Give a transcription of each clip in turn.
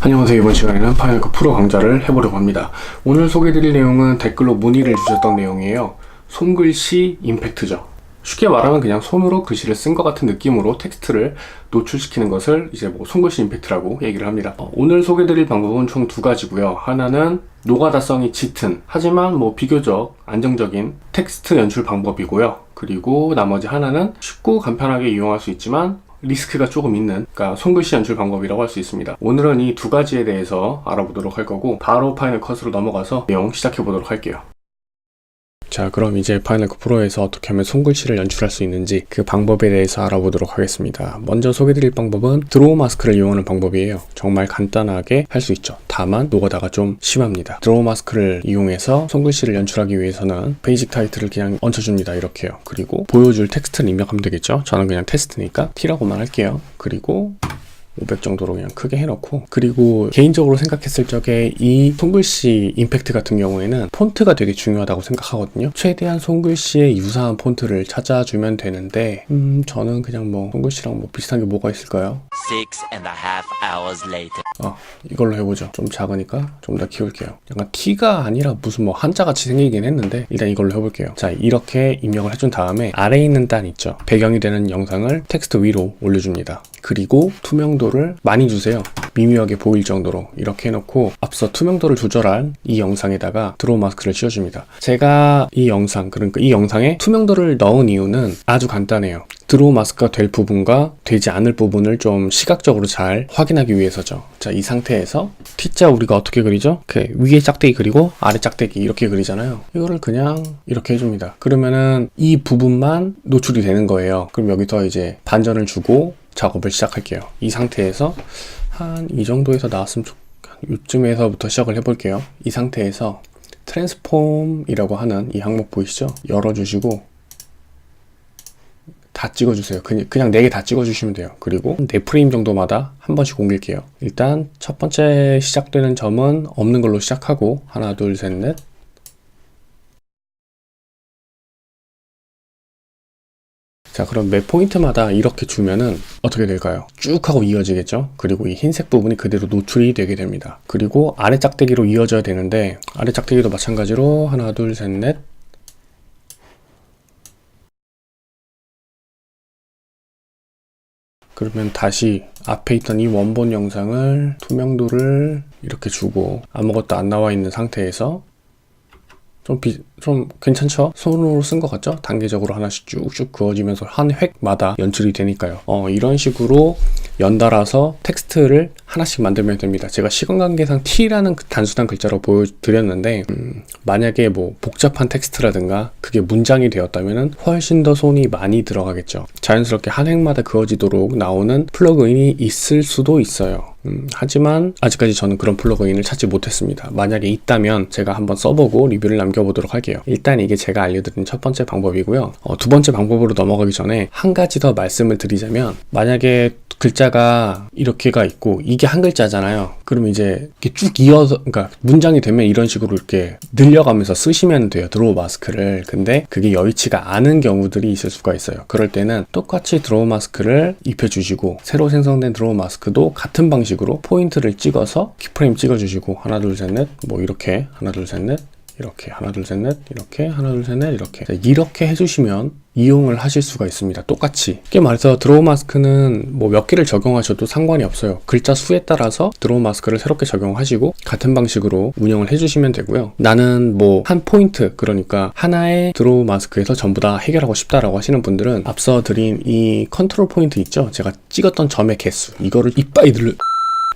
안녕하세요. 이번 시간에는 파이널 컷 프로 강좌를 해보려고 합니다. 오늘 소개해드릴 내용은 댓글로 문의를 주셨던 내용이에요. 손글씨 임팩트죠. 쉽게 말하면 그냥 손으로 글씨를 쓴 것 같은 느낌으로 텍스트를 노출시키는 것을 이제 손글씨 임팩트라고 얘기를 합니다. 오늘 소개해드릴 방법은 총 두 가지고요. 하나는 노가다성이 짙은 하지만 비교적 안정적인 텍스트 연출 방법이고요. 그리고 나머지 하나는 쉽고 간편하게 이용할 수 있지만 리스크가 조금 있는, 그러니까 손글씨 연출 방법이라고 할 수 있습니다. 오늘은 이 두 가지에 대해서 알아보도록 할 거고, 바로 파이널 컷으로 넘어가서 내용 시작해 보도록 할게요. 자, 그럼 이제 파이널 컷 프로에서 어떻게 하면 손글씨를 연출할 수 있는지 그 방법에 대해서 알아보도록 하겠습니다. 먼저 소개드릴 방법은 드로우 마스크를 이용하는 방법이에요. 정말 간단하게 할 수 있죠. 다만 노가다가 좀 심합니다. 드로우 마스크를 이용해서 손글씨를 연출하기 위해서는 베이직 타이틀을 그냥 얹혀줍니다. 이렇게요. 그리고 보여줄 텍스트를 입력하면 되겠죠. 저는 그냥 테스트니까 T라고만 할게요. 그리고 500 정도로 그냥 크게 해놓고, 그리고 개인적으로 생각했을 적에 이 손글씨 임팩트 같은 경우에는 폰트가 되게 중요하다고 생각하거든요. 최대한 손글씨에 유사한 폰트를 찾아주면 되는데 저는 그냥 손글씨랑 비슷한 게 뭐가 있을까요? 6.5 hours later. 이걸로 해보죠. 좀 작으니까 좀 더 키울게요. 약간 T가 아니라 무슨 한자같이 생기긴 했는데 일단 이걸로 해볼게요. 자, 이렇게 입력을 해준 다음에 아래에 있는 단 있죠. 배경이 되는 영상을 텍스트 위로 올려줍니다. 그리고 투명도를 많이 주세요. 미묘하게 보일 정도로 이렇게 해놓고, 앞서 투명도를 조절한 이 영상에다가 드로우 마스크를 씌워줍니다. 제가 이 영상, 그러니까 이 영상에 투명도를 넣은 이유는 아주 간단해요. 드로우 마스크가 될 부분과 되지 않을 부분을 좀 시각적으로 잘 확인하기 위해서죠. 자, 이 상태에서 T자 우리가 어떻게 그리죠? 위에 짝대기 그리고 아래 짝대기 이렇게 그리잖아요. 이거를 그냥 이렇게 해줍니다. 그러면은 이 부분만 노출이 되는 거예요. 그럼 여기서 이제 반전을 주고 작업을 시작할게요. 이 상태에서 한 이 정도에서 나왔으면 요쯤에서부터 시작을 해볼게요. 이 상태에서 트랜스폼이라고 하는 이 항목 보이시죠? 열어주시고 다 찍어주세요. 그냥 4개 다 찍어주시면 돼요. 그리고 4프레임 정도마다 한 번씩 옮길게요. 일단 첫 번째 시작되는 점은 없는 걸로 시작하고 하나, 둘, 셋, 넷. 자, 그럼 매 포인트마다 이렇게 주면은 어떻게 될까요? 쭉 하고 이어지겠죠? 그리고 이 흰색 부분이 그대로 노출이 되게 됩니다. 그리고 아래 짝대기로 이어져야 되는데 아래 짝대기도 마찬가지로 하나, 둘, 셋, 넷. 그러면 다시 앞에 있던 이 원본 영상을 투명도를 이렇게 주고 아무것도 안 나와 있는 상태에서 좀 괜찮죠? 손으로 쓴 것 같죠? 단계적으로 하나씩 쭉쭉 그어지면서 한 획마다 연출이 되니까요. 이런 식으로 연달아서 텍스트를 하나씩 만들면 됩니다. 제가 시간관계상 T라는 단순한 글자로 보여드렸는데 만약에 복잡한 텍스트라든가 그게 문장이 되었다면 훨씬 더 손이 많이 들어가겠죠. 자연스럽게 한 획마다 그어지도록 나오는 플러그인이 있을 수도 있어요. 하지만 아직까지 저는 그런 플러그인을 찾지 못했습니다. 만약에 있다면 제가 한번 써보고 리뷰를 남겨보도록 할게요. 일단 이게 제가 알려드린 첫 번째 방법이고요. 두 번째 방법으로 넘어가기 전에 한 가지 더 말씀을 드리자면, 만약에 글자가 이렇게가 있고 이게 한 글자잖아요. 그럼 이제 이렇게 쭉 이어서, 그러니까 문장이 되면 이런 식으로 이렇게 늘려가면서 쓰시면 돼요, 드로우 마스크를. 근데 그게 여의치가 않은 경우들이 있을 수가 있어요. 그럴 때는 똑같이 드로우 마스크를 입혀주시고 새로 생성된 드로우 마스크도 같은 방식으로 포인트를 찍어서 키프레임 찍어주시고 하나, 둘, 셋, 넷, 이렇게 하나, 둘, 셋, 넷, 이렇게 하나, 둘, 셋, 넷, 이렇게 하나, 둘, 셋, 넷, 이렇게 해주시면 이용을 하실 수가 있습니다. 똑같이. 쉽게 말해서 드로우 마스크는 몇 개를 적용하셔도 상관이 없어요. 글자 수에 따라서 드로우 마스크를 새롭게 적용하시고 같은 방식으로 운영을 해주시면 되고요. 나는 한 포인트, 그러니까 하나의 드로우 마스크에서 전부 다 해결하고 싶다라고 하시는 분들은 앞서 드린 이 컨트롤 포인트 있죠? 제가 찍었던 점의 개수, 이거를 이빨이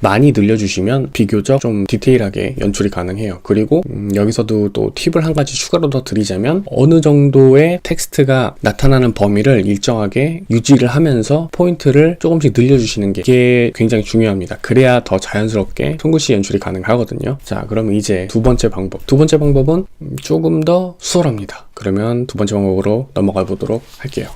많이 늘려주시면 비교적 좀 디테일하게 연출이 가능해요. 그리고 여기서도 또 팁을 한 가지 추가로 더 드리자면, 어느 정도의 텍스트가 나타나는 범위를 일정하게 유지를 하면서 포인트를 조금씩 늘려주시는 게 이게 굉장히 중요합니다. 그래야 더 자연스럽게 손글씨 연출이 가능하거든요. 자, 그럼 이제 두 번째 방법은 조금 더 수월합니다. 그러면 두 번째 방법으로 넘어가 보도록 할게요.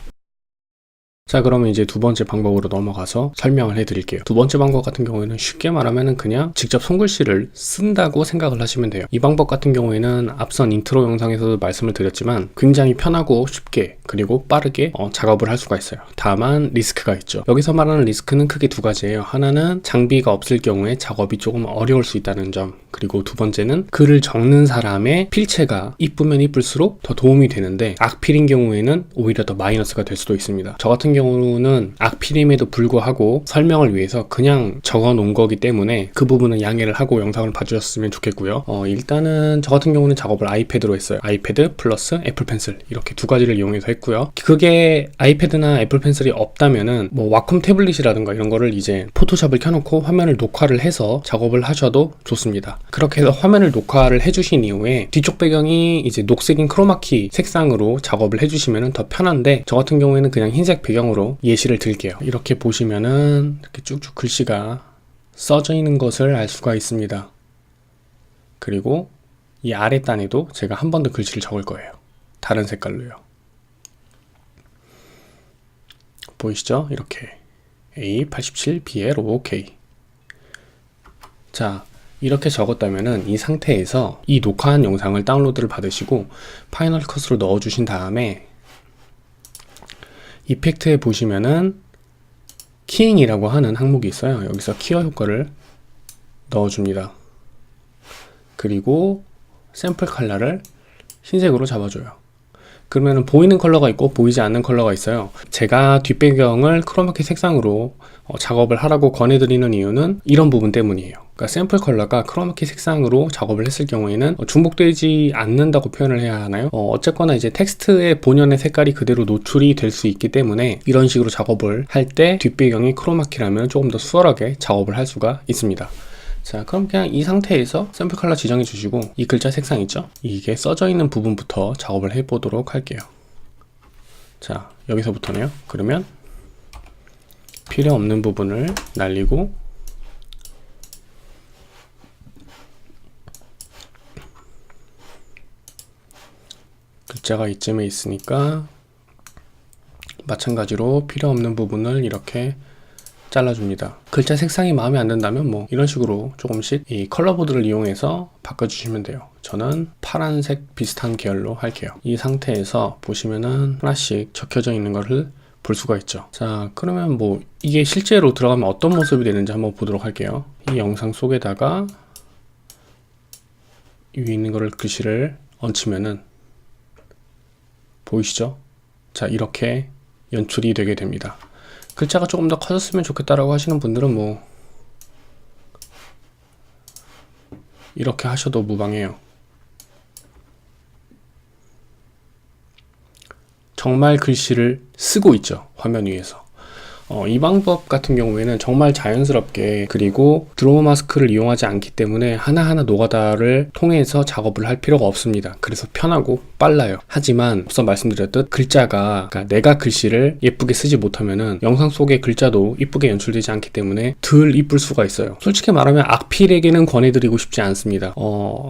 자, 그러면 이제 두 번째 방법으로 넘어가서 설명을 해드릴게요. 두 번째 방법 같은 경우에는 쉽게 말하면 그냥 직접 손글씨를 쓴다고 생각을 하시면 돼요. 이 방법 같은 경우에는 앞선 인트로 영상에서도 말씀을 드렸지만 굉장히 편하고 쉽게 그리고 빠르게 작업을 할 수가 있어요. 다만 리스크가 있죠. 여기서 말하는 리스크는 크게 두 가지예요. 하나는 장비가 없을 경우에 작업이 조금 어려울 수 있다는 점, 그리고 두 번째는 글을 적는 사람의 필체가 이쁘면 이쁠수록 더 도움이 되는데 악필인 경우에는 오히려 더 마이너스가 될 수도 있습니다. 저 같은 경우는 악필임에도 불구하고 설명을 위해서 그냥 적어 놓은 거기 때문에 그 부분은 양해를 하고 영상을 봐주셨으면 좋겠고요. 일단은 저 같은 경우는 작업을 아이패드로 했어요. 아이패드 플러스 애플 펜슬 이렇게 두 가지를 이용해서 했고요. 그게 아이패드나 애플 펜슬이 없다면은 뭐 와콤 태블릿이라든가 이런 거를 이제 포토샵을 켜놓고 화면을 녹화를 해서 작업을 하셔도 좋습니다. 그렇게 해서 화면을 녹화를 해주신 이후에 뒤쪽 배경이 이제 녹색인 크로마키 색상으로 작업을 해주시면 더 편한데, 저 같은 경우에는 그냥 흰색 배경으로 예시를 들게요. 이렇게 보시면은 이렇게 쭉쭉 글씨가 써져 있는 것을 알 수가 있습니다. 그리고 이 아랫단에도 제가 한 번 더 글씨를 적을 거예요. 다른 색깔로요. 보이시죠? 이렇게 A87BL OK. 자, 이렇게 적었다면은 이 상태에서 이 녹화한 영상을 다운로드를 받으시고 파이널 컷으로 넣어주신 다음에 이펙트에 보시면은 키잉이라고 하는 항목이 있어요. 여기서 키어 효과를 넣어줍니다. 그리고 샘플 컬러를 흰색으로 잡아줘요. 그러면은 보이는 컬러가 있고 보이지 않는 컬러가 있어요. 제가 뒷배경을 크로마키 색상으로 작업을 하라고 권해드리는 이유는 이런 부분 때문이에요. 그러니까 샘플 컬러가 크로마키 색상으로 작업을 했을 경우에는 중복되지 않는다고 표현을 해야 하나요? 어쨌거나 이제 텍스트의 본연의 색깔이 그대로 노출이 될 수 있기 때문에 이런 식으로 작업을 할 때 뒷배경이 크로마키라면 조금 더 수월하게 작업을 할 수가 있습니다. 자, 그럼 그냥 이 상태에서 샘플 컬러 지정해 주시고 이 글자 색상 있죠? 이게 써져 있는 부분부터 작업을 해 보도록 할게요. 자, 여기서부터네요. 그러면 필요 없는 부분을 날리고 글자가 이쯤에 있으니까 마찬가지로 필요 없는 부분을 이렇게 잘라줍니다. 글자 색상이 마음에 안 든다면 뭐 이런 식으로 조금씩 이 컬러보드를 이용해서 바꿔주시면 돼요. 저는 파란색 비슷한 계열로 할게요. 이 상태에서 보시면은 하나씩 적혀져 있는 것을 볼 수가 있죠. 자, 그러면 뭐 이게 실제로 들어가면 어떤 모습이 되는지 한번 보도록 할게요. 이 영상 속에다가 위에 있는 거를 글씨를 얹히면은 보이시죠? 자, 이렇게 연출이 되게 됩니다. 글자가 조금 더 커졌으면 좋겠다라고 하시는 분들은 뭐 이렇게 하셔도 무방해요. 정말 글씨를 쓰고 있죠, 화면 위에서. 이 방법 같은 경우에는 정말 자연스럽게, 그리고 드로우 마스크를 이용하지 않기 때문에 하나하나 노가다를 통해서 작업을 할 필요가 없습니다. 그래서 편하고 빨라요. 하지만 앞서 말씀드렸듯 글자가, 그러니까 내가 글씨를 예쁘게 쓰지 못하면은 영상 속의 글자도 이쁘게 연출되지 않기 때문에 덜 이쁠 수가 있어요. 솔직히 말하면 악필에게는 권해드리고 싶지 않습니다.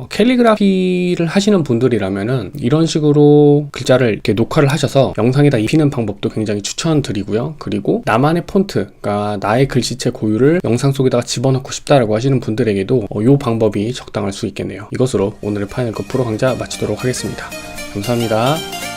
캘리그라피를 하시는 분들이라면은 이런 식으로 글자를 이렇게 녹화를 하셔서 영상에다 입히는 방법도 굉장히 추천드리고요. 그리고 나만의 폰트, 그러니까 나의 글씨체 고유를 영상 속에다가 집어넣고 싶다라고 하시는 분들에게도 이 방법이 적당할 수 있겠네요. 이것으로 오늘의 파이널 컷 프로 강좌 마치도록 하겠습니다. 감사합니다.